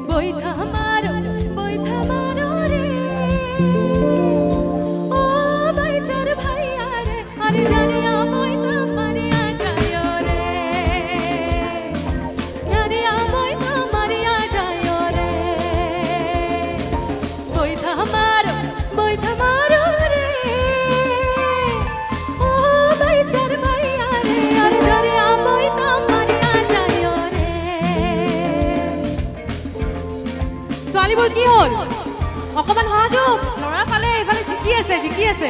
বৈঠা মারো রে বৈঠা মারো রে ও বাইচার ভাইয়া রে আরে জানিয়া বৈঠা মারিয়া যায় রে জানিয়া বৈঠা মারিয়া যায় রে বৈঠা মারো রে ও বাইচার ভাইয়া রে আরে জানিয়া বৈঠা মারিয়া যায় রে ছোৱালীবোৰ কি হ'ল অকমান সহযোগ ল'ৰা ফালে এইফালে জিকি আছে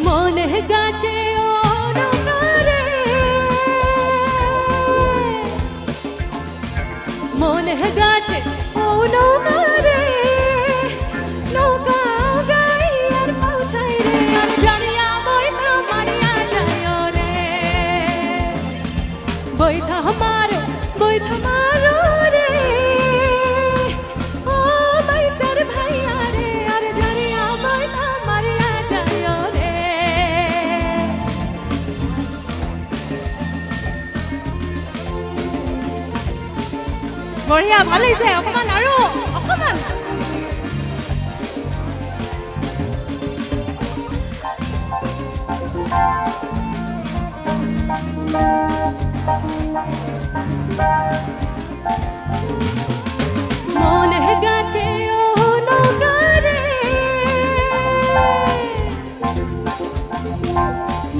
মনে গাছে ও নৌকারে মনে গাছে ও নৌকারে নৌকা গাই আর পৌঁছাই রে আর জানিয়া বৈঠা মারিয়া যায় রে বৈঠা মারো রে ও বাইচার ভাইয়া রে আর জানিয়া বৈঠা মারিয়া যায় রে বঢ়িয়া ভাল লাগিছে অকমান আৰু অকমান মনে গাছে ও নৌকারে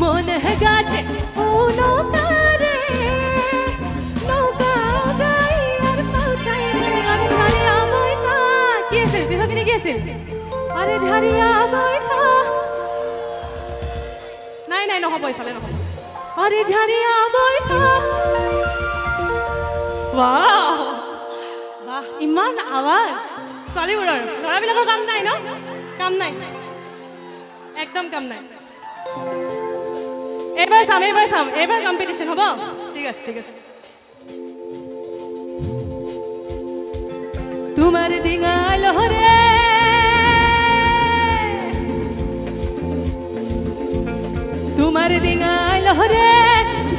মনে গাছে ও নৌকারে নৌকা গাই আর পৌঁছাই রে আর ঝাড়িয়া বৈঠা কি আছিল পিছৰখিনি কি আছিল আরে ঝাড়িয়া বৈঠা নাই নহ'ব এইফালে নহ'ব আরে ঝাড়িয়া বৈঠা বাহ ইমান আৱাজ ছোৱালীবোৰৰ ল'ৰাবিলাকৰ কাম নাই ন কাম নাই একদম কাম নাই এইবাৰ চাম এইবাৰ কম্পিটিশ্যন হ'ব ঠিক আছে তোমার ডিঙা লহরে তোমার ডিঙা লহরে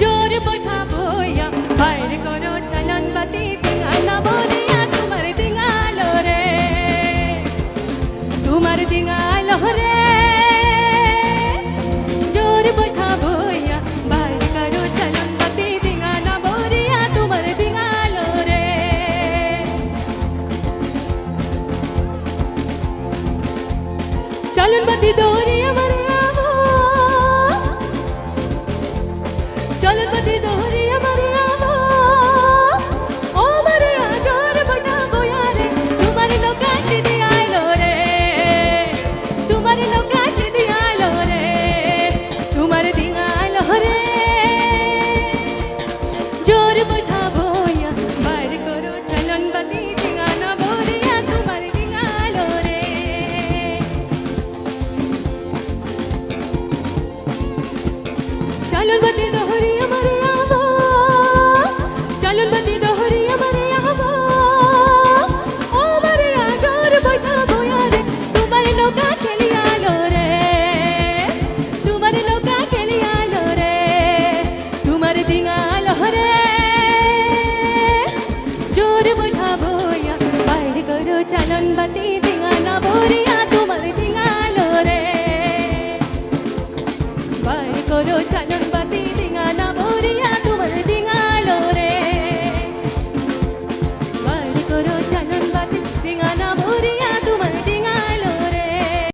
জোর বৈঠা বইয়া বাইরে করো চলন বাতি ডিঙা না বলিয়া তোমার ডিঙা লহরে তোমার ডিঙা লহরে জোর বৈঠা বইয়া বাইরে করো চলন বাতি ডিঙা না বলিয়া তোমার ডিঙা লহরে চলন বাতি দৌড়িয়া মারে আমো চলন বাতি দৌড়িয়া